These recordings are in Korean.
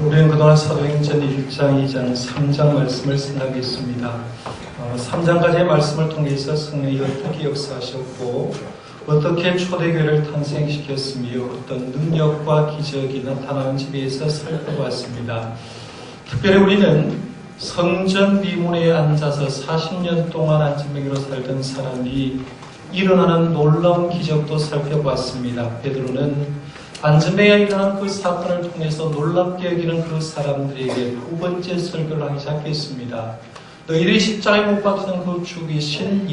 우리는 그동안 사도행전 1장, 2장, 3장 말씀을 생각했습니다. 3장까지의 말씀을 통해서 성령이 어떻게 역사하셨고 어떻게 초대교회를 탄생시켰으며 어떤 능력과 기적이 나타나는지에 대해서 살펴보았습니다. 특별히 우리는 성전 비문에 앉아서 40년 동안 안진뱅이로 살던 사람이 일어나는 놀라운 기적도 살펴보았습니다. 베드로는 안진뱅이가 일어난 그 사건을 통해서 놀랍게 여기는 그 사람들에게 두 번째 설교를 하기 시작했습니다. 너희들이 십자가에 못 박히는 그 죽이신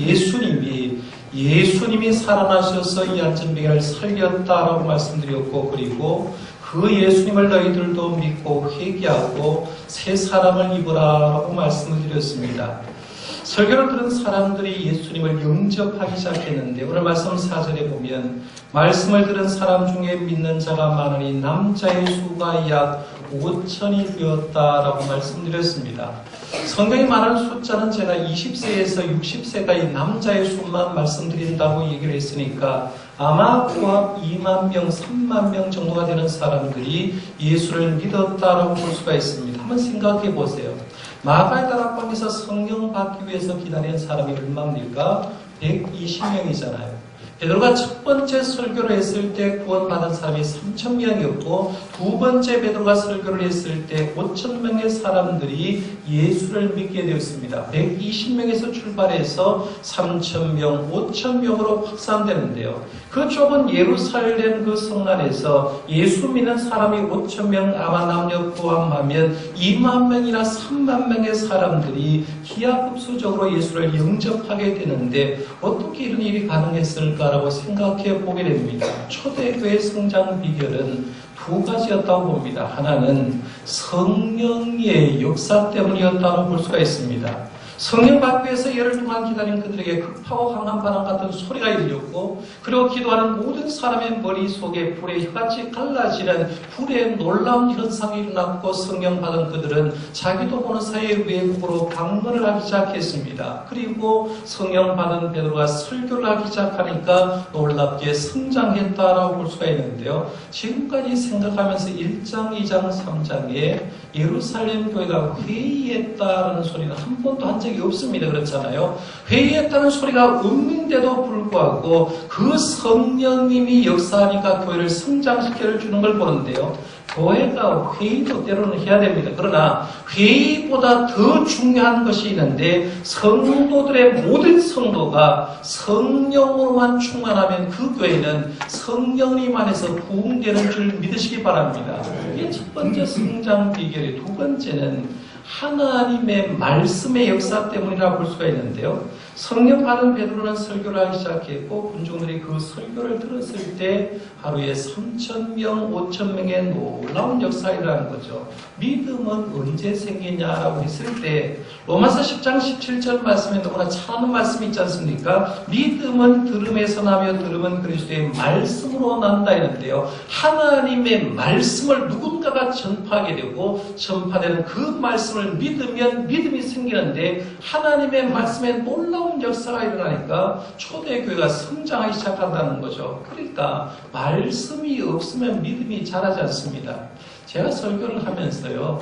예수님이 살아나셔서 이 안진뱅이를 살렸다라고 말씀드렸고, 그리고 그 예수님을 너희들도 믿고 회개하고 새 사람을 입으라라고 말씀을 드렸습니다. 설교를 들은 사람들이 예수님을 영접하기 시작했는데, 오늘 말씀 4절에 보면 말씀을 들은 사람 중에 믿는 자가 많으니 남자의 수가 약 5천이 되었다라고 말씀드렸습니다. 성경이 말하는 숫자는 제가 20세에서 60세까지 남자의 수만 말씀드린다고 얘기를 했으니까 아마 고합 2만 명, 3만 명 정도가 되는 사람들이 예수를 믿었다라고 볼 수가 있습니다. 한번 생각해 보세요. 마가의 다락방에서 성령 받기 위해서 기다린 사람이 얼마입니까? 120명이잖아요. 베드로가 첫 번째 설교를 했을 때 구원받은 사람이 3,000명이었고 두 번째 베드로가 설교를 했을 때 5,000명의 사람들이 예수를 믿게 되었습니다. 120명에서 출발해서 3,000명, 5,000명으로 확산되는데요. 그 좁은 예루살렘 그 성 안에서 예수 믿는 사람이 5,000명, 아마 남녀 포함하면 2만 명이나 3만 명의 사람들이 기하급수적으로 예수를 영접하게 되는데 어떻게 이런 일이 가능했을까? 라고 생각해 보게 됩니다. 초대교회 성장 비결은 두 가지였다고 봅니다. 하나는 성령의 역사 때문이었다고 볼 수가 있습니다. 성령 받기 위해서 열흘 동안 기다린 그들에게 급하고 강한 바람 같은 소리가 들렸고, 그리고 기도하는 모든 사람의 머릿속에 불의 혀같이 갈라지는 불의 놀라운 현상이 일어났고, 성령 받은 그들은 자기도 보는 사이에 외국으로 방문을 하기 시작했습니다. 그리고 성령 받은 베드로가 설교를 하기 시작하니까 놀랍게 성장했다라고 볼 수가 있는데요. 지금까지 생각하면서 1장, 2장, 3장에 예루살렘 교회가 회의했다는 소리는 한 번도 한 적이 없습니다. 그렇잖아요. 회의했다는 소리가 없는데도 불구하고 그 성령님이 역사하니까 교회를 성장시켜 주는 걸 보는데요. 교회가 회의도 때로는 해야 됩니다. 그러나 회의보다 더 중요한 것이 있는데, 성도들의 모든 성도가 성령으로만 충만하면 그 교회는 성령님 안에서 부흥되는 줄 믿으시기 바랍니다. 이게 첫 번째 성장 비결이, 두 번째는 하나님의 말씀의 역사 때문이라고 볼 수가 있는데요. 성령 받은 베드로는 설교를 하기 시작했고, 군중들이 그 설교를 들었을 때 하루에 3,000명, 5,000명의 놀라운 역사이라는 거죠. 믿음은 언제 생기냐라고 했을 때 로마서 10장 17절 말씀에 너무나 잘하는 말씀이 있지 않습니까? 믿음은 들음에서 나며 들음은 그리스도의 말씀으로 난다 했는데요. 하나님의 말씀을 누군가가 전파하게 되고 전파되는 그 말씀을 믿으면 믿음이 생기는데, 하나님의 말씀에 놀라운 역사가 일어나니까 초대교회가 성장하기 시작한다는 거죠. 그러니까 말씀이 없으면 믿음이 자라지 않습니다. 제가 설교를 하면서요,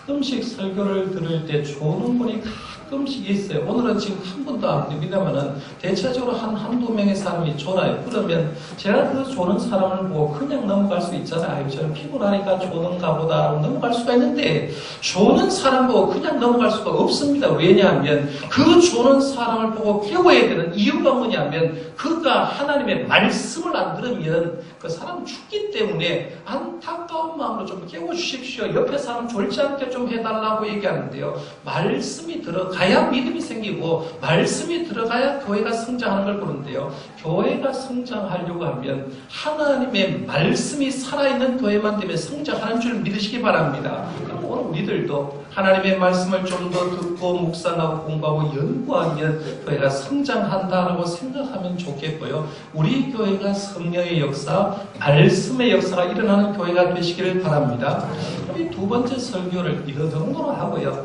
가끔씩 설교를 들을 때 좋은 분이 가끔씩 있어요. 오늘은 지금 한 분도 안 됩니다만은 대체적으로 한두 명의 사람이 졸아요. 그러면 제가 그 조는 사람을 보고 그냥 넘어갈 수 있잖아요. 저는 피곤하니까 조는가 보다 하고 넘어갈 수가 있는데, 조는 사람 보고 그냥 넘어갈 수가 없습니다. 왜냐하면 그 조는 사람을 보고 깨워야 되는 이유가 뭐냐면, 그가 하나님의 말씀을 안 들으면 그 사람 죽기 때문에 안타까운 마음으로 좀 깨워주십시오. 옆에 사람 졸지 않게 좀 해달라고 얘기하는데요. 말씀이 들어가야 믿음이 생기고 말씀이 들어가야 교회가 성장하는 걸 보는데요. 교회가 성장하려고 하면 하나님의 말씀이 살아있는 교회만 되면 성장하는 줄 믿으시기 바랍니다. 그럼 오늘 우리들도 하나님의 말씀을 좀 더 듣고 묵상하고 공부하고 연구하면 교회가 성장한다라고 생각하면 좋겠고요. 우리 교회가 성령의 역사, 말씀의 역사가 일어나는 교회가 되시기를 바랍니다. 이 두 번째 설교를 이거 정도로 하고요.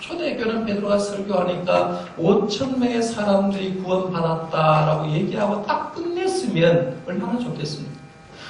초대교회는 베드로가 설교하니까 5,000명의 사람들이 구원받았다라고 얘기하고 딱 끝냈으면 얼마나 좋겠습니까?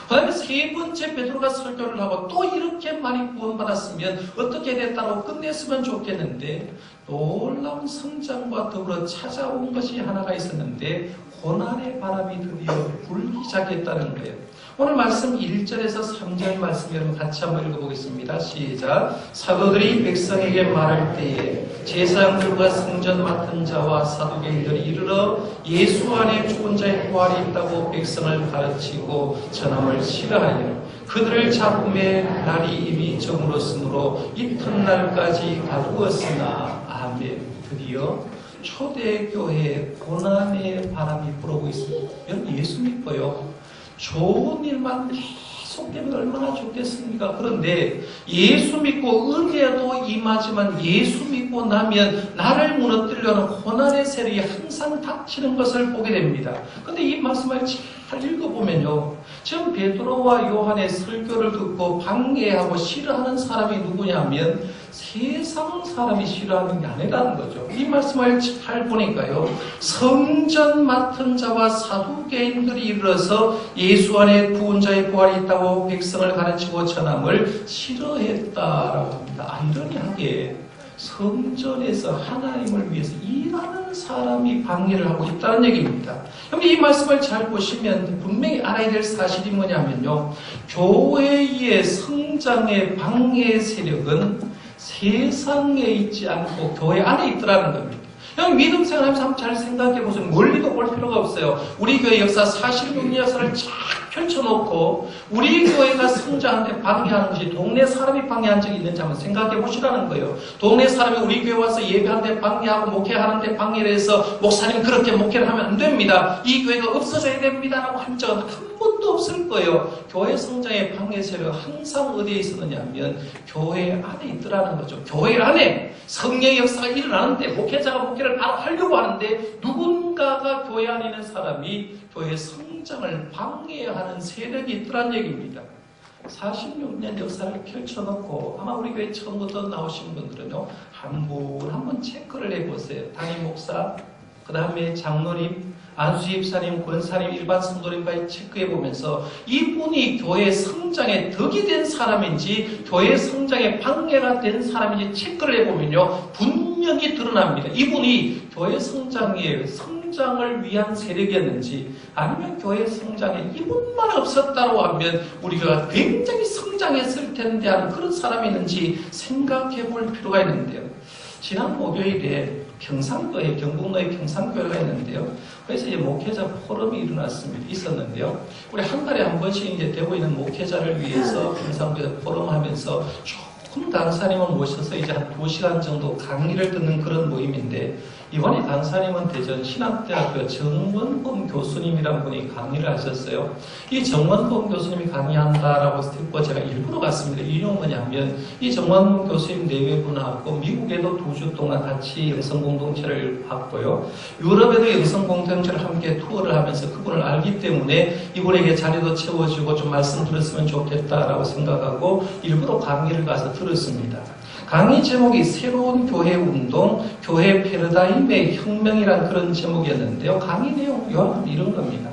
그 다음에 세 번째 베드로가 설교를 하고 또 이렇게 많이 구원받았으면 어떻게 됐다고 끝냈으면 좋겠는데 놀라운 성장과 더불어 찾아온 것이 하나가 있었는데 고난의 바람이 드디어 불기 시작했다는 거예요. 오늘 말씀 1절에서 3절 말씀 여러분 같이 한번 읽어보겠습니다. 시작. 사도들이 백성에게 말할 때에 제사장들과 성전 맡은 자와 사두개인들이 이르러 예수 안에 죽은 자의 부활이 있다고 백성을 가르치고 전함을 싫어하여 그들을 잡음의 날이 이미 저물었으므로 이튿날까지 가두었으나 아멘. 드디어 초대교회에 고난의 바람이 불어오고 있습니다. 여러분 예수 믿고요. 좋은 일만 계속되면 얼마나 좋겠습니까? 그런데 예수 믿고 은혜도 임하지만 예수 믿고 나면 나를 무너뜨리려는 고난의 세력이 항상 닥치는 것을 보게 됩니다. 그런데 이 말씀을 잘 읽어보면요. 지금 베드로와 요한의 설교를 듣고 방해하고 싫어하는 사람이 누구냐면 세상 사람이 싫어하는 게 아니라는 거죠. 이 말씀을 잘 보니까요. 성전 맡은 자와 사두개인들이 이르러서 예수 안에 죽은 자의 부활이 있다고 백성을 가르치고 전함을 싫어했다라고 합니다. 아이러니하게 성전에서 하나님을 위해서 일하는 사람이 방해를 하고 있다는 얘기입니다. 여러분 이 말씀을 잘 보시면 분명히 알아야 될 사실이 뭐냐면요. 교회의 성장의 방해 세력은 세상에 있지 않고 교회 안에 있더라는 겁니다. 여러분 믿음 생활하면서 한번 잘 생각해 보세요. 멀리도 볼 필요가 없어요. 우리 교회 역사 46년 역사를 쫙 펼쳐놓고 우리 교회가 성장하는데 방해하는 것이 동네 사람이 방해한 적이 있는지 한번 생각해 보시라는 거예요. 동네 사람이 우리 교회 와서 예배하는데 방해하고 목회하는데 방해를 해서 목사님 그렇게 목회를 하면 안 됩니다. 이 교회가 없어져야 됩니다라고 한 적은 한 번도 없을 거예요. 교회 성장의 방해 세력은 항상 어디에 있었느냐 하면 교회 안에 있더라는 거죠. 교회 안에 성령의 역사가 일어나는데 목회자가 목회를 바로 하려고 하는데 누군가가 교회 안에 있는 사람이 교회 성장을 방해하는 세력이 있더란 얘기입니다. 46년 역사를 펼쳐놓고 아마 우리 교회 처음부터 나오신 분들은요 한 분 한 번 체크를 해보세요. 담임 목사, 그 다음에 장로님, 안수집사님, 권사님, 일반 성도님까지 체크해보면서 이분이 교회 성장에 덕이 된 사람인지 교회 성장에 방해가 된 사람인지 체크를 해보면요 분명히 드러납니다. 이분이 교회 성장을 위한 세력이었는지 아니면 교회 성장에 이분만 없었다고 하면 우리 교회가 굉장히 성장했을 텐데 하는 그런 사람이 있는지 생각해 볼 필요가 있는데요. 지난 목요일에 경상도에 경북도에 평산교회가 있는데요. 그래서 이제 목회자 포럼이 있었는데요. 우리 한 달에 한 번씩 이제 되고 있는 목회자를 위해서 평산교회 포럼하면서 조금 강사님을 모셔서 이제 한 2시간 정도 강의를 듣는 그런 모임인데 이번에 강사님은 대전 신학대학교 정원범 교수님이라는 분이 강의를 하셨어요. 이 정원범 교수님이 강의한다라고 듣고 제가 일부러 갔습니다. 이유는 뭐냐면 이 정원범 교수님 내외분하고 미국에도 2주 동안 같이 영성공동체를 봤고요. 유럽에도 영성공동체를 함께 투어를 하면서 그분을 알기 때문에 이분에게 자리도 채워주고 좀 말씀 들었으면 좋겠다라고 생각하고 일부러 강의를 가서 들었습니다. 강의 제목이 새로운 교회 운동, 교회 패러다임의 혁명이라는 그런 제목이었는데요. 강의 내용 요약하면 이런 겁니다.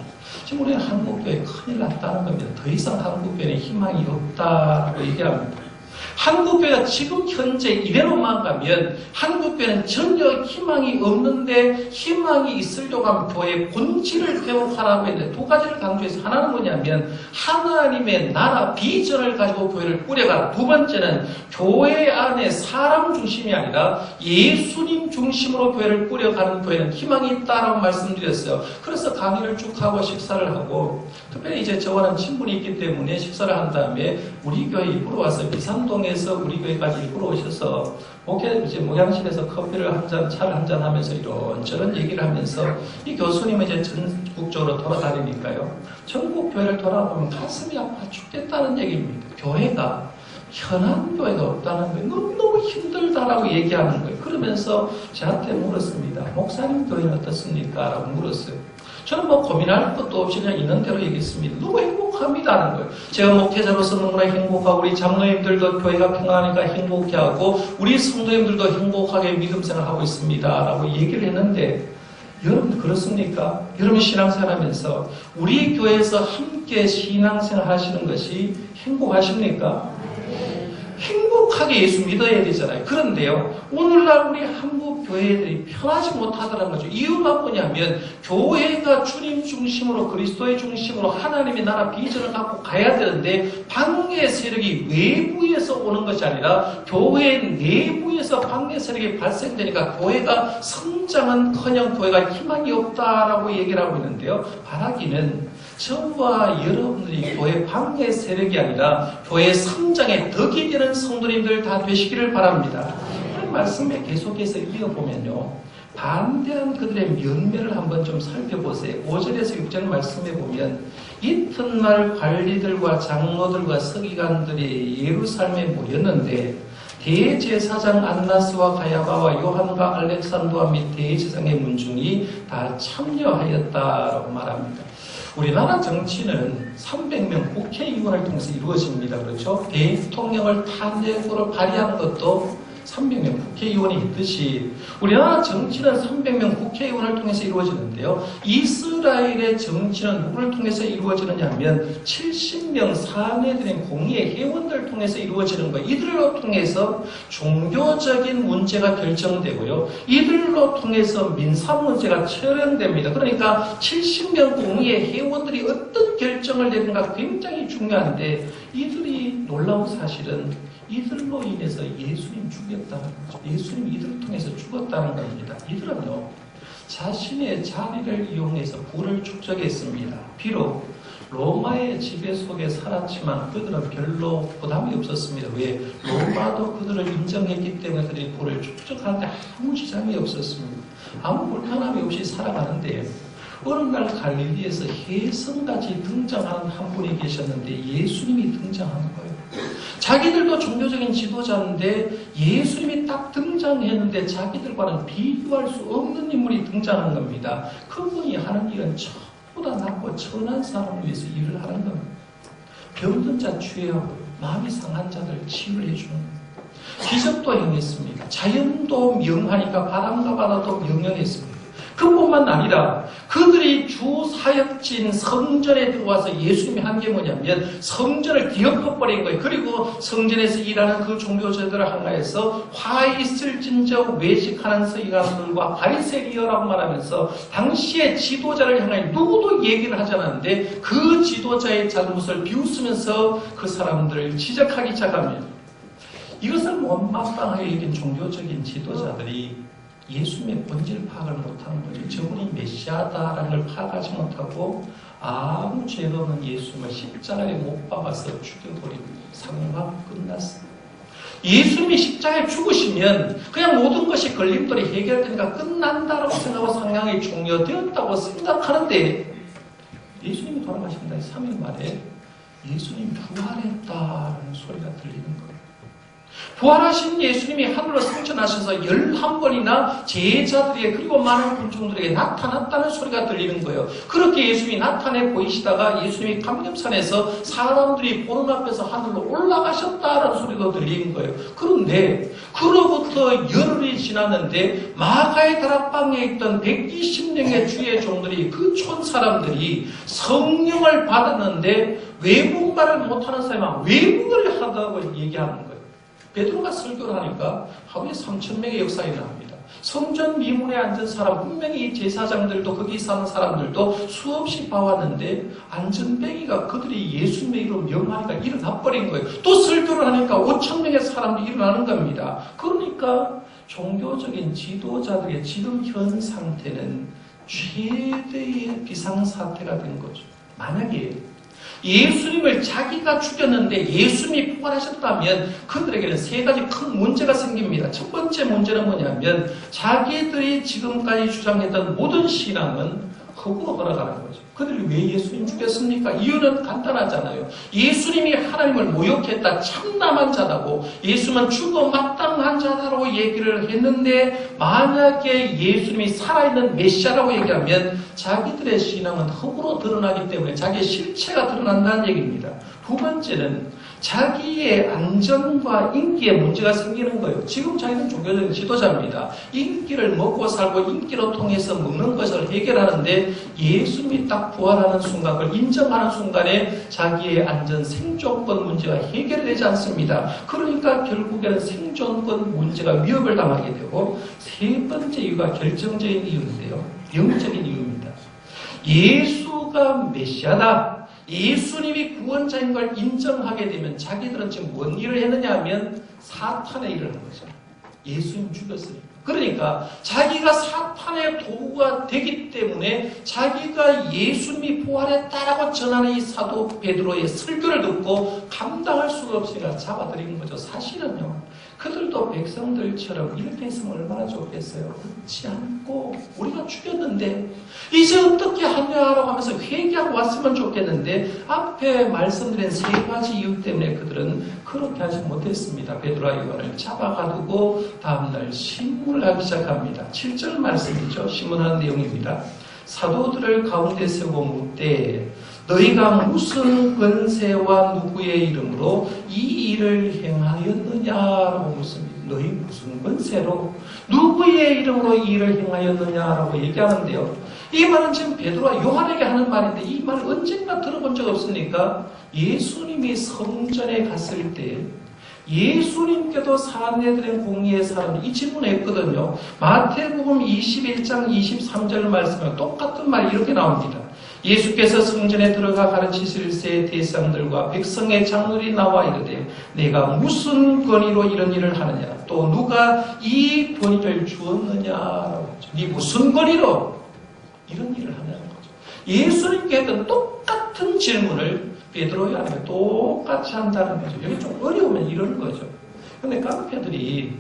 지금 우리는 한국교회 큰일 났다는 겁니다. 더 이상 한국교회는 희망이 없다라고 얘기합니다. 한국교회가 지금 현재 이대로만 가면 한국교회는 전혀 희망이 없는데 희망이 있으려고 하면 교회의 본질을 회복하라고 했는데 2가지를 강조해서 하나는 뭐냐면 하나님의 나라 비전을 가지고 교회를 꾸려가라. 2번째는 교회 안에 사람 중심이 아니라 예수님 중심으로 교회를 꾸려가는 교회는 희망이 있다라고 말씀드렸어요. 그래서 강의를 쭉 하고 식사를 하고 특별히 이제 저와는 친분이 있기 때문에 식사를 한 다음에 우리 교회 입구로 와서 미산동에서 우리 교회까지 입구로 오셔서 목양실에서 커피를 한 잔, 차를 한잔 하면서 이런저런 얘기를 하면서 이 교수님은 이제 전국적으로 돌아다니니까요. 전국 교회를 돌아보면 가슴이 아파 죽겠다는 얘기입니다. 교회가 현안 교회가 없다는 거예요. 너무너무 힘들다라고 얘기하는 거예요. 그러면서 저한테 물었습니다. 목사님 교회는 어떻습니까? 라고 물었어요. 저는 고민할 것도 없이 그냥 있는 대로 얘기했습니다. 너무 행복합니다는 거예요. 제가 목회자로서 너무나 행복하고 우리 장로님들도 교회가 평안하니까 행복해하고 우리 성도님들도 행복하게 믿음 생활하고 있습니다. 라고 얘기를 했는데 여러분 그렇습니까? 여러분 신앙생활하면서 우리 교회에서 함께 신앙생활 하시는 것이 행복하십니까? 행복하게 예수 믿어야 되잖아요. 그런데요, 오늘날 우리 한국 교회들이 편하지 못하더라는 거죠. 이유가 뭐냐면, 교회가 주님 중심으로, 그리스도의 중심으로 하나님의 나라 비전을 갖고 가야 되는데, 방해 세력이 외부에서 오는 것이 아니라, 교회 내부에서 방해 세력이 발생되니까, 교회가 성장은커녕 교회가 희망이 없다라고 얘기를 하고 있는데요. 바라기는 저와 여러분들이 교회 방해 세력이 아니라 교회 성장의 덕이 되는 성도님들 다 되시기를 바랍니다. 이 말씀에 계속해서 이어보면요, 반대한 그들의 면면을 한번 좀 살펴보세요. 5절에서 6절 말씀에 보면 이튿날 관리들과 장로들과 서기관들이 예루살렘에 모였는데 대제사장 안나스와 가야바와 요한과 알렉산더와 및 대제사장의 문중이 다 참여하였다라고 말합니다. 우리나라 정치는 300명 국회의원을 통해서 이루어집니다. 그렇죠? 대통령을 탄핵으로 발의하는 것도 300명 국회의원이 있듯이 우리나라 정치는 300명 국회의원을 통해서 이루어지는데요. 이스라엘의 정치는 누구를 통해서 이루어지느냐 하면 70명 사내들인 공의회 회원들을 통해서 이루어지는 거예요. 이들로 통해서 종교적인 문제가 결정되고요. 이들로 통해서 민사 문제가 처형됩니다. 그러니까 70명 공의회 회원들이 어떤 결정을 내는가 굉장히 중요한데 이들이 놀라운 사실은 이들로 인해서 예수님 죽였다는 거죠. 예수님 이들을 통해서 죽었다는 겁니다. 이들은요, 자신의 자리를 이용해서 부를 축적했습니다. 비록 로마의 지배 속에 살았지만 그들은 별로 부담이 없었습니다. 왜? 로마도 그들을 인정했기 때문에 그들이 부를 축적하는데 아무 지장이 없었습니다. 아무 불편함이 없이 살아가는데 어느 날 갈릴리에서 혜성같이 등장하는 한 분이 계셨는데 예수님이 등장하는 거예요. 자기들도 종교적인 지도자인데 예수님이 딱 등장했는데 자기들과는 비교할 수 없는 인물이 등장한 겁니다. 그분이 하는 일은 저보다 낫고 천한 사람을 위해서 일을 하는 겁니다. 병든 자 취하고 마음이 상한 자들 치유를 해주는 겁니다. 기적도 행했습니다. 자연도 명하니까 바람과 바다도 명령했습니다. 그뿐만 아니라 그들이 주 사역지인 성전에 들어와서 예수님이 한 게 뭐냐면 성전을 뒤엎어버린 거예요. 그리고 성전에서 일하는 그 종교자들을 향하여서 화 있을진저 외식하는 서기관들과 바리새인이라고 말하면서 당시의 지도자를 향하여 누구도 얘기를 하지 않았는데 그 지도자의 잘못을 비웃으면서 그 사람들을 지적하기 시작합니다. 이것을 못마땅하게 여긴 종교적인 지도자들이 예수님의 본질 파악을 못하는 거죠. 저분이 메시아다라는 걸 파악하지 못하고 아무 죄도 없는 예수님을 십자가에 못 박아서 죽여버리고 상황 끝났어요. 예수님이 십자가에 죽으시면 그냥 모든 것이 걸림돌이 해결되니까 끝난다라고 생각하고 상황이 종료되었다고 생각하는데 예수님이 돌아가신다. 3일 만에 예수님이 부활했다라는 소리가 들리는 거예요. 부활하신 예수님이 하늘로 승천하셔서 11번이나 제자들에게 그리고 많은 군중들에게 나타났다는 소리가 들리는 거예요. 그렇게 예수님이 나타내 보이시다가 예수님이 감염산에서 사람들이 보는 앞에서 하늘로 올라가셨다는 소리도 들리는 거예요. 그런데 그로부터 열흘이 지났는데 마가의 다락방에 있던 120명의 주의 종들이 그 촌 사람들이 성령을 받았는데 외국말을 못하는 사람은 외국어를 하다고 얘기하는 거예요. 베드로가 설교를 하니까 하루에 3,000명의 역사가 일어납니다. 성전 미문에 앉은 사람, 분명히 제사장들도 거기 사는 사람들도 수없이 봐왔는데 안전뱅이가 그들이 예수님의 이름으로 명하니까 일어나버린 거예요. 또 설교를 하니까 5,000명의 사람들이 일어나는 겁니다. 그러니까 종교적인 지도자들의 지금 현 상태는 최대의 비상사태가 된 거죠. 만약에 예수님을 자기가 죽였는데 예수님이 부활하셨다면 그들에게는 세 가지 큰 문제가 생깁니다. 첫 번째 문제는 뭐냐면 자기들이 지금까지 주장했던 모든 신앙은 허구로 걸어가는 거죠. 그들이 왜 예수님 죽였습니까? 이유는 간단하잖아요. 예수님이 하나님을 모욕했다, 참남한 자라고, 예수님은 죽어 마땅한 자라고 얘기를 했는데 만약에 예수님이 살아있는 메시아라고 얘기하면 자기들의 신앙은 허구로 드러나기 때문에 자기의 실체가 드러난다는 얘기입니다. 두 번째는 자기의 안전과 인기에 문제가 생기는 거예요. 지금 자기는 종교적인 지도자입니다. 인기를 먹고 살고 인기로 통해서 먹는 것을 해결하는데 예수님이 딱 부활하는 순간, 그걸 인정하는 순간에 자기의 안전 생존권 문제가 해결되지 않습니다. 그러니까 결국에는 생존권 문제가 위협을 당하게 되고, 세 번째 이유가 결정적인 이유인데요. 영적인 이유입니다. 예수가 메시아다, 예수님이 구원자인 걸 인정하게 되면 자기들은 지금 뭔 일을 했느냐 하면 사탄의 일을 한 거죠. 예수님 죽였으니까. 그러니까 자기가 사탄의 도구가 되기 때문에 자기가 예수님이 부활했다라고 전하는 이 사도 베드로의 설교를 듣고 감당할 수가 없으니까 잡아들인 거죠. 사실은요, 그들도 백성들처럼 이렇게 했으면 얼마나 좋겠어요. 그렇지 않고 우리가 죽였는데 이제 어떻게 하냐라고 하면서 회개하고 왔으면 좋겠는데, 앞에 말씀드린 세 가지 이유 때문에 그들은 그렇게 하지 못했습니다. 베드로와 요한을 잡아가두고 다음날 신문을 하기 시작합니다. 7절 말씀이죠. 신문하는 내용입니다. 사도들을 가운데 세우고 묻되 너희가 무슨 권세와 누구의 이름으로 이 일을 행하였느냐라고 묻습니다. 너희 무슨 권세로 누구의 이름으로 이 일을 행하였느냐라고 얘기하는데요. 이 말은 지금 베드로와 요한에게 하는 말인데, 이 말을 언젠가 들어본 적 없습니까? 예수님이 성전에 갔을 때 예수님께도 사내들의 공의의 사람, 이 질문을 했거든요. 마태복음 21장 23절 말씀에 똑같은 말이 이렇게 나옵니다. 예수께서 성전에 들어가 가르치실새 대상들과 백성의 장로들이 나와 이르되 내가 무슨 권위로 이런 일을 하느냐, 또 누가 이 권위를 주었느냐라고 하죠. 네 무슨 권위로 이런 일을 하냐는 거죠. 예수님께 했던 똑같은 질문을 베드로의 안에 똑같이 한다는 거죠. 여기 좀 어려우면 이러는 거죠. 근데 깡패들이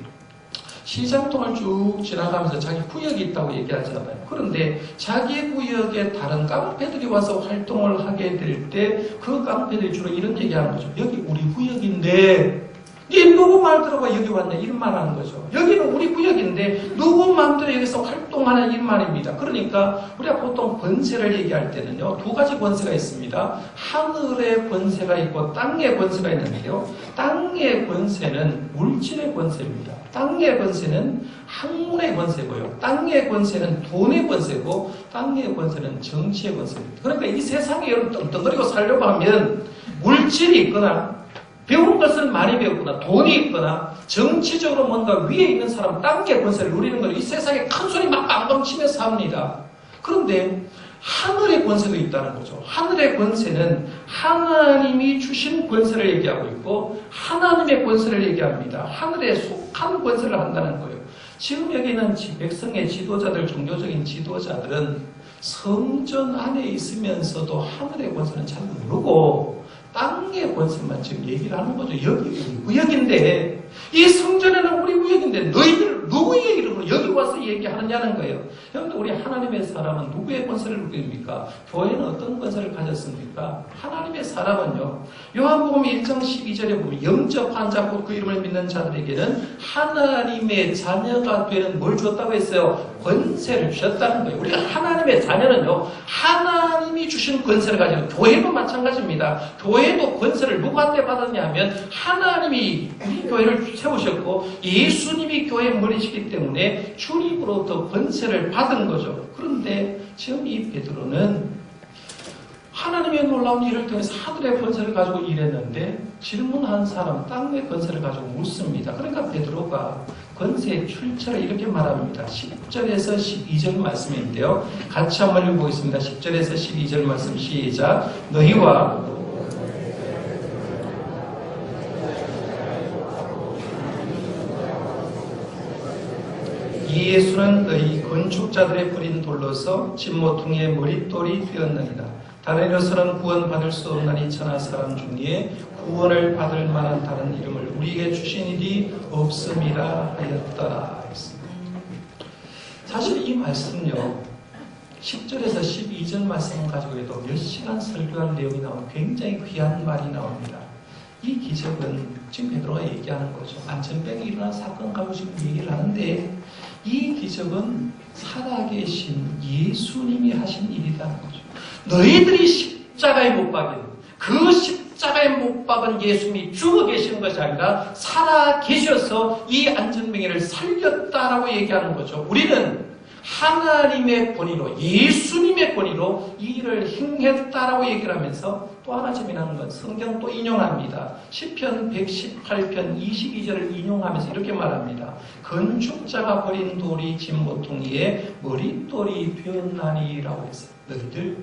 시장통을 쭉 지나가면서 자기 구역이 있다고 얘기하잖아요. 그런데 자기 구역에 다른 깡패들이 와서 활동을 하게 될 때 그 깡패들이 주로 이런 얘기하는 거죠. 여기 우리 구역인데 네 누구 말 들어가 여기 왔네, 이런 말 하는 거죠. 여기는 우리 구역인데 누구 마음대로 여기서 활동하는 이 말입니다. 그러니까 우리가 보통 권세를 얘기할 때는요, 두 가지 권세가 있습니다. 하늘의 권세가 있고 땅의 권세가 있는데요, 땅의 권세는 물질의 권세입니다. 땅의 권세는 학문의 권세고요, 땅의 권세는 돈의 권세고, 땅의 권세는 정치의 권세입니다. 그러니까 이 세상에 여러분 떵떵거리고 살려고 하면 물질이 있거나 배운 것을 많이 배웠거나 돈이 있거나 정치적으로 뭔가 위에 있는 사람, 땅의 권세를 누리는 거죠. 이 세상에 큰 소리 막 빵빵 치면서 삽니다. 그런데 하늘의 권세도 있다는 거죠. 하늘의 권세는 하나님이 주신 권세를 얘기하고 있고 하나님의 권세를 얘기합니다. 하늘에 속한 권세를 한다는 거예요. 지금 여기는 백성의 지도자들, 종교적인 지도자들은 성전 안에 있으면서도 하늘의 권세는 잘 모르고 땅의 권세만 지금 얘기를 하는 거죠. 여기 우리 구역인데, 이 성전에는 우리 구역인데 너희들 누구의 이름으로 여기 와서 얘기하느냐는 거예요. 여러분들, 우리 하나님의 사람은 누구의 권세를 누립니까? 교회는 어떤 권세를 가졌습니까? 하나님의 사람은요, 요한복음 1장 12절에 보면 영접한 자 곧 그 이름을 믿는 자들에게는 하나님의 자녀가 되는 뭘 줬다고 했어요? 권세를 주셨다는 거예요. 우리가 하나님의 자녀는요, 하나님이 주신 권세를 가지고, 교회도 마찬가지입니다. 교회도 권세를 누구한테 받았냐 하면 하나님이 우리 교회를 세우셨고 예수님이 교회의 머리시기 때문에 주님으로부터 권세를 받은 거죠. 그런데 지금 이 베드로는 하나님의 놀라운 일을 통해서 하늘의 권세를 가지고 일했는데 질문한 사람 땅의 권세를 가지고 묻습니다. 그러니까 베드로가 권세의 출처를 이렇게 말합니다. 10절에서 12절 말씀인데요. 같이 한번 읽어보겠습니다. 10절에서 12절 말씀 시작. 너희와 이 예수는 너희 건축자들의 뿌린 돌로서 진모퉁이의 머릿돌이 되었느니라. 다른 이로서는 구원받을 수 없나니 천하 사람 중에 구원을 받을 만한 다른 이름을 우리에게 주신 일이 없음이라 하였더라. 사실 이 말씀은요, 10절에서 12절 말씀을 가지고 해도 몇 시간 설교할 내용이 나오는 굉장히 귀한 말이 나옵니다. 이 기적은 지금 베드로가 얘기하는 거죠. 안전병이 일어난 사건 가지고 지금 얘기를 하는데 이 기적은 살아계신 예수님이 하신 일이라는 거죠. 너희들이 십자가에 못 박인 그 십자가 십자가에 못 박은 예수님이 죽어 계시는 것이 아니라 살아 계셔서 이 안전병이를 살렸다라고 얘기하는 거죠. 우리는 하나님의 권위로, 예수님의 권위로 이 일을 행했다라고 얘기를 하면서 또 하나 재미나는 건 성경 또 인용합니다. 시편 118편 22절을 인용하면서 이렇게 말합니다. 건축자가 버린 돌이 진모퉁이에 머릿돌이 되었나니라고 해서 너희들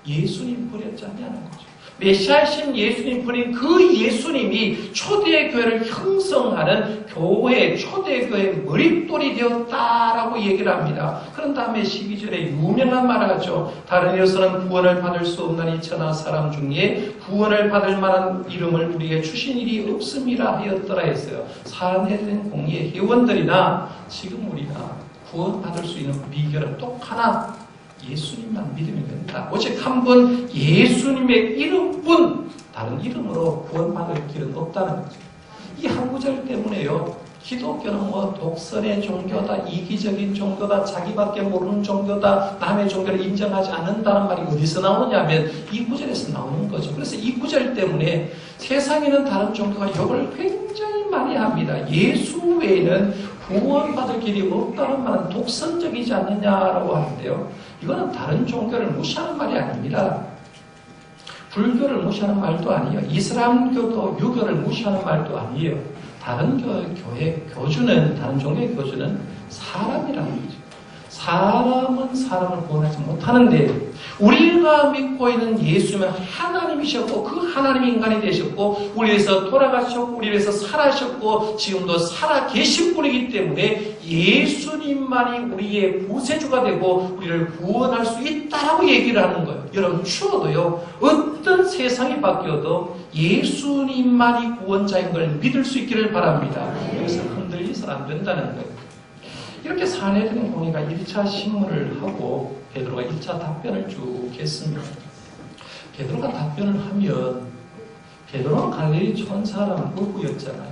예수님 버렸지 않냐는 거죠. 메시아이신 예수님 버린 그 예수님이 초대교회를 형성하는 교회, 초대교회의 머릿돌이 되었다라고 얘기를 합니다. 그런 다음에 12절에 유명한 말을 하죠. 다른 이로서는 구원을 받을 수 없는 이 천하 사람 중에 구원을 받을 만한 이름을 우리에게 주신 일이 없음이라 하였더라 했어요. 산헤드린 공의의 회원들이나 지금 우리가 구원받을 수 있는 비결은 똑 하나, 예수님만 믿으면 된다. 오직 한 분 예수님의 이름뿐 다른 이름으로 구원받을 길은 없다는 거죠. 이 한 구절 때문에요. 기독교는 뭐 독선의 종교다, 이기적인 종교다, 자기밖에 모르는 종교다, 남의 종교를 인정하지 않는다는 말이 어디서 나오냐면 이 구절에서 나오는 거죠. 그래서 이 구절 때문에 세상에는 다른 종교가 욕을 굉장히 많이 합니다. 예수 외에는 구원받을 길이 없다는 말은 독선적이지 않느냐라고 하는데요. 이거는 다른 종교를 무시하는 말이 아닙니다. 불교를 무시하는 말도 아니에요. 이슬람교도 유교를 무시하는 말도 아니에요. 다른 교회 교주는, 다른 종교의 교주는 사람이라는 거죠. 사람은 사람을 구원하지 못하는데 우리가 믿고 있는 예수님은 하나님이셨고 그 하나님이 인간이 되셨고 우리 위해서 돌아가셨고 우리 위해서 살아셨고 지금도 살아 계신 분이기 때문에 예수님만이 우리의 구세주가 되고 우리를 구원할 수 있다라고 얘기를 하는 거예요. 여러분 추워도요. 어떤 세상이 바뀌어도 예수님만이 구원자인 걸 믿을 수 있기를 바랍니다. 여기서 흔들리서는 안 된다는 거예요. 이렇게 산헤드린 공의가 1차 신문을 하고 베드로가 1차 답변을 쭉 했습니다. 베드로가 답변을 하면 베드로는 갈릴리 촌사람 어부였잖아요.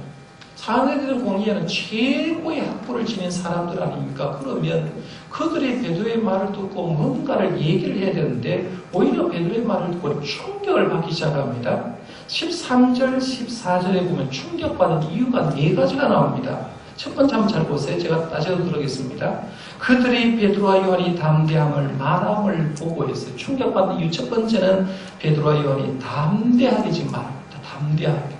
산헤드린 공의에는 최고의 학부를 지닌 사람들 아닙니까? 그러면 그들이 베드로의 말을 듣고 뭔가를 얘기를 해야 되는데 오히려 베드로의 말을 듣고 충격을 받기 시작합니다. 13절, 14절에 보면 충격받은 이유가 4가지가 나옵니다. 첫 번째 한번 잘 보세요. 제가 따져 들어가겠습니다. 그들이 베드로와 요한이 담대함을 말함을 보고 했어요. 충격받는 이유 첫 번째는 베드로와 요한이 담대하게 지금 말합니다. 담대하게.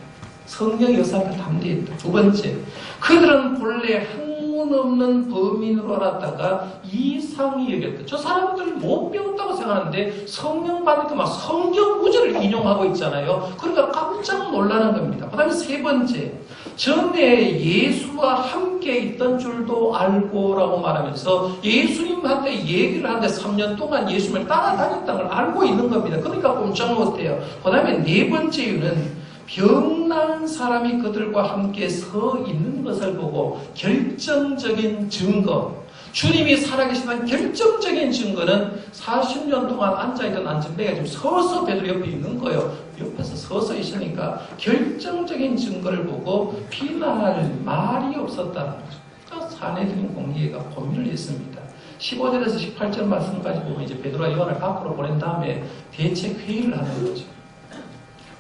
성경의 역사가 담대했다. 두 번째, 그들은 본래 학문 없는 범인으로 알았다가 이상히 여겼다. 저 사람들이 못 배웠다고 생각하는데 성령 받으니까 막 성경 구절을 인용하고 있잖아요. 그러니까 깜짝 놀라는 겁니다. 그 다음에 세 번째, 전에 예수와 함께 있던 줄도 알고라고 말하면서 예수님한테 얘기를 하는데 3년 동안 예수님을 따라다녔다는 걸 알고 있는 겁니다. 그러니까 꼼짝 못해요. 그 다음에 네 번째 이유는 병난 사람이 그들과 함께 서 있는 것을 보고 결정적인 증거, 주님이 살아계시는 결정적인 증거는 40년 동안 앉아있던 안전뱅이가 지금 서서 베드로 옆에 있는 거예요. 옆에서 서서 있으니까 결정적인 증거를 보고 비난할 말이 없었다는 거죠. 그러니까 산헤드린 공의회가 고민을 했습니다. 15절에서 18절 말씀까지 보면 이제 베드로와 요한을 밖으로 보낸 다음에 대책 회의를 하는 거죠.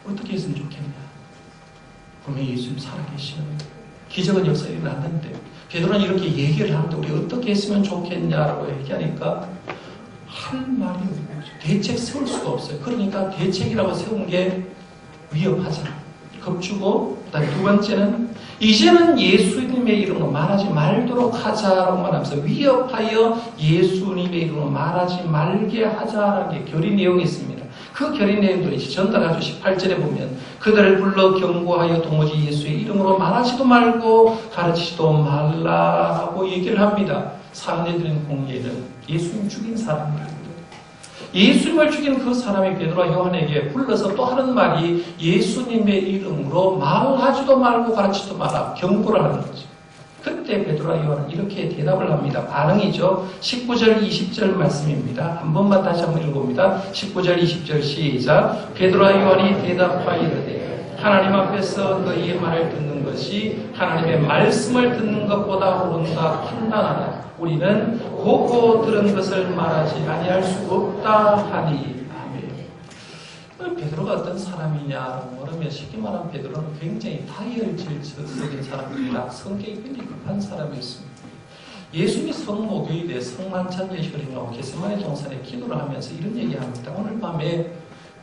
어떻게 했으면 좋겠냐? 분명히 예수님 살아계시는 기적은 역사에 일어났는데 베드로는 이렇게 얘기를 하는데 우리 어떻게 했으면 좋겠냐라고 얘기하니까 할 말이 없는 거죠. 대책 세울 수가 없어요. 그러니까 대책이라고 세운 게 위협하잖아. 겁주고 그다음에 두 번째는 이제는 예수님의 이름으로 말하지 말도록 하자라고 말하면서 위협하여 예수님의 이름으로 말하지 말게 하자라는 게 결의 내용이 있습니다. 그 결의 내용도 이제 전달하죠. 18절에 보면 그들을 불러 경고하여 도무지 예수의 이름으로 말하지도 말고 가르치지도 말라고 얘기를 합니다. 산헤드린 공의회는 예수님 죽인 사람들입니다. 예수님을 죽인 그 사람이 베드로와 요한에게 불러서 또 하는 말이 예수님의 이름으로 말하지도 말고 가르치지도 마라 경고를 하는 거죠. 그때 베드로와 요한은 이렇게 대답을 합니다. 반응이죠. 19절 20절 말씀입니다. 한 번만 다시 한번 읽어봅니다. 19절 20절 시작. 베드로와 요한이 대답하여 이르되 하나님 앞에서 너희의 말을 듣는 것이 하나님의 말씀을 듣는 것보다 옳은가 판단하라. 우리는 보고 들은 것을 말하지 아니할 수 없다 하니. 아멘. 베드로가 어떤 사람이냐라고 물으면 쉽게 말하면 베드로는 굉장히 다혈질적인 사람입니다. 성격이 굉장히 급한 사람이었습니다. 예수님이 성모교회에 성만찬 예식을 행하고 겟세마네 동산에 기도를 하면서 이런 얘기합니다. 오늘 밤에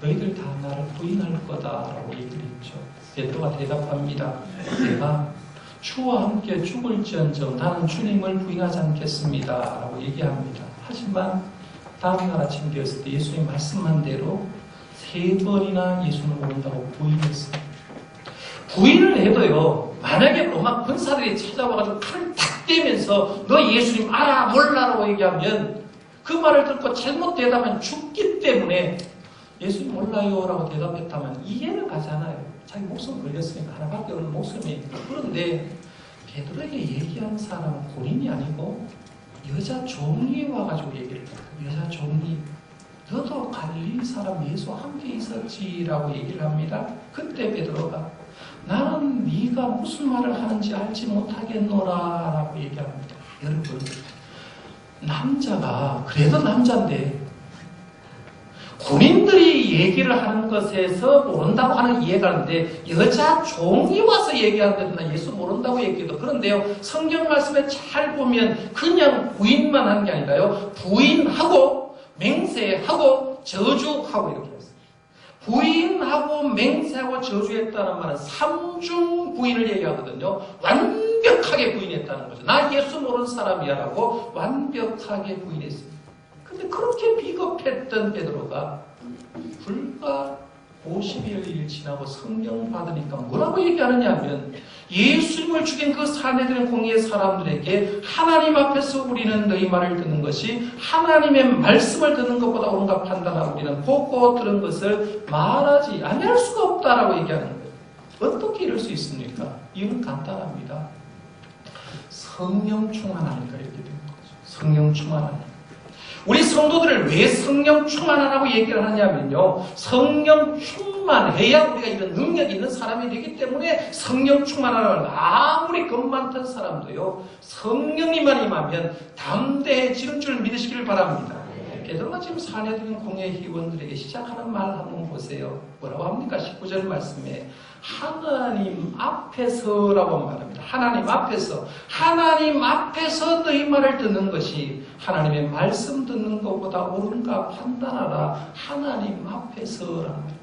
너희들 다 나를 부인할 거다라고 얘기를 했죠. 베드로가 대답합니다. 내가 주와 함께 죽을지언정 나는 주님을 부인하지 않겠습니다 라고 얘기합니다. 하지만 다음날 아침 되었을 때 예수님 말씀한 대로 3번이나 예수님을 모른다고 부인했습니다. 부인을 해도요, 만약에 로마 군사들이 찾아와가지고 칼을 탁 대면서 너 예수님 알아 몰라라고 얘기하면 그 말을 듣고 잘못 대답하면 죽기 때문에 예수님 몰라요 라고 대답했다면 이해는 가잖아요. 자기 목숨 걸렸으니까 하나밖에 없는 목숨이니까. 그런데 베드로에게 얘기한 사람은 본인이 아니고 여자 종이 와가지고 얘기를 해요. 여자 종이 너도 갈릴리 사람 예수와 함께 있었지라고 얘기를 합니다. 그때 베드로가 나는 네가 무슨 말을 하는지 알지 못하겠노라 라고 얘기합니다. 여러분, 남자가 그래도 남자인데 군인들이 얘기를 하는 것에서 모른다고 하는 이해가 하는데 여자 종이 와서 얘기하는데도 나 예수 모른다고 얘기해도 그런데요, 성경 말씀에 잘 보면 그냥 부인만 한 게 아니라요, 부인하고 맹세하고 저주하고 이렇게 했어요. 부인하고 맹세하고 저주했다는 말은 삼중 부인을 얘기하거든요. 완벽하게 부인했다는 거죠. 나 예수 모르는 사람이야 라고 완벽하게 부인했습니다. 근데 그렇게 비겁했던 베드로가 불과 50일 지나고 성령 받으니까 뭐라고 얘기하느냐 하면 예수님을 죽인 그 사내들인 공의의 사람들에게 하나님 앞에서 우리는 너희 말을 듣는 것이 하나님의 말씀을 듣는 것보다 옳은가 판단하고 우리는 보고 들은 것을 말하지 아니할 수가 없다라고 얘기하는 거예요. 어떻게 이럴 수 있습니까? 이유는 간단합니다. 성령 충만하니까 이렇게 되는 거죠. 성령 충만하니까. 우리 성도들을 왜 성령 충만하라고 얘기를 하냐면요, 성령 충만해야 우리가 이런 능력이 있는 사람이 되기 때문에 성령 충만하라는, 아무리 겁 많던 사람도요 성령님만 임하면 담대해지는 줄 믿으시기를 바랍니다. 베드로가 지금 사내들인 공예 회원들에게 시작하는 말 한번 보세요. 뭐라고 합니까? 19절 말씀에 하나님 앞에서라고 말합니다. 하나님 앞에서, 하나님 앞에서 너희 말을 듣는 것이 하나님의 말씀 듣는 것보다 옳은가 판단하라. 하나님 앞에서라는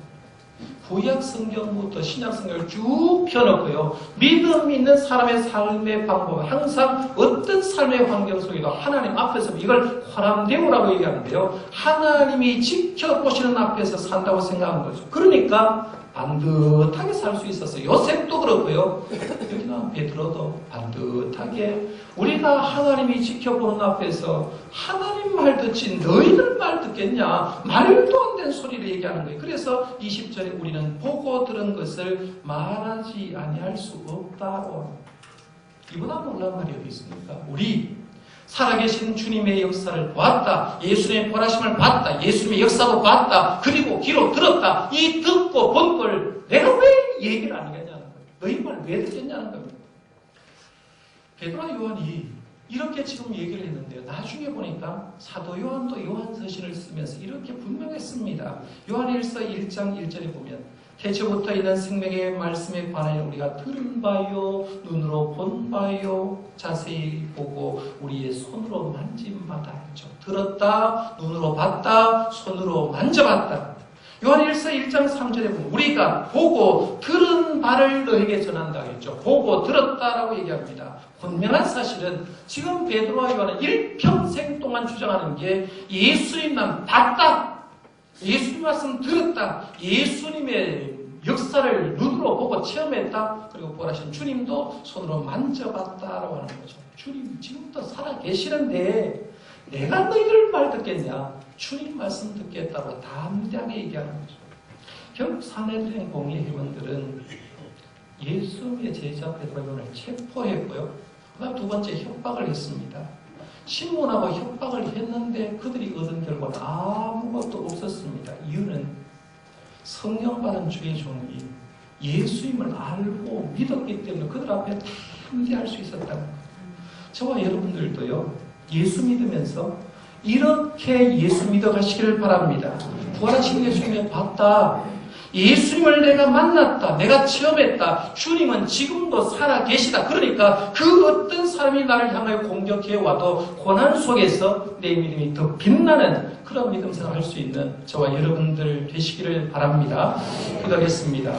구약 성경부터 신약 성경을 쭉 펴놓고요, 믿음 있는 사람의 삶의 방법, 항상 어떤 삶의 환경 속에도 하나님 앞에서, 이걸 호람데오라고 얘기하는데요, 하나님이 지켜보시는 앞에서 산다고 생각하는 거죠. 그러니까 반듯하게 살 수 있었어요. 요셉도 그렇고요, 여기 나온 베드로도 반듯하게 우리가 하나님이 지켜보는 앞에서 하나님 말 듣지 너희들 말 듣겠냐, 말도 안 되는 소리를 얘기하는 거예요. 그래서 20절에 우리는 보고 들은 것을 말하지 아니할 수 없다고. 이보다 놀라운 말이 어디 있습니까? 우리 살아계신 주님의 역사를 보았다, 예수님의 보라심을 봤다, 예수님의 역사도 봤다, 그리고 귀로 들었다, 이 듣고 본 걸 내가 왜 얘기를 안 하겠냐는 거예요. 너희 말 왜 듣겠냐는 겁니다. 베드로와 요한이 이렇게 지금 얘기를 했는데요, 나중에 보니까 사도 요한도 요한서신을 쓰면서 이렇게 분명했습니다. 요한일서 1장 1절에 보면 태초부터 있는 생명의 말씀에 관하여 우리가 들은 바요, 눈으로 본 바요, 자세히 보고 우리의 손으로 만진 바다 했죠. 들었다, 눈으로 봤다, 손으로 만져봤다. 요한일서 1장 3절에 보면 우리가 보고 들은 바를 너에게 전한다고 했죠. 보고 들었다라고 얘기합니다. 분명한 사실은 지금 베드로와 요한은 일평생 동안 주장하는 게 예수님 난 봤다, 예수님 말씀 들었다, 예수님의 역사를 눈으로 보고 체험했다, 그리고 보라신 주님도 손으로 만져봤다라고 하는 거죠. 주님 지금도 살아 계시는데 내가 너희들 말 듣겠냐? 주님 말씀 듣겠다고 담대하게 얘기하는 거죠. 결국 사내들인 공예 회원들은 예수님의 제자 베드로를 체포했고요, 그다음 두 번째 협박을 했습니다. 신문하고 협박을 했는데 그들이 얻은 결과는 아무것도 없었습니다. 이유는 성령 받은 주의 종이 예수님을 알고 믿었기 때문에 그들 앞에 담대할 수 있었다는 거예요. 저와 여러분들도요, 예수 믿으면서 이렇게 예수 믿어 가시기를 바랍니다. 부활하신 예수님을 봤다. 예수님을 내가 만났다. 내가 체험했다. 주님은 지금도 살아계시다. 그러니까 그 어떤 사람이 나를 향하여 공격해 와도 고난 속에서 내 믿음이 더 빛나는 그런 믿음 생활을 할 수 있는 저와 여러분들 되시기를 바랍니다. 기도하겠습니다.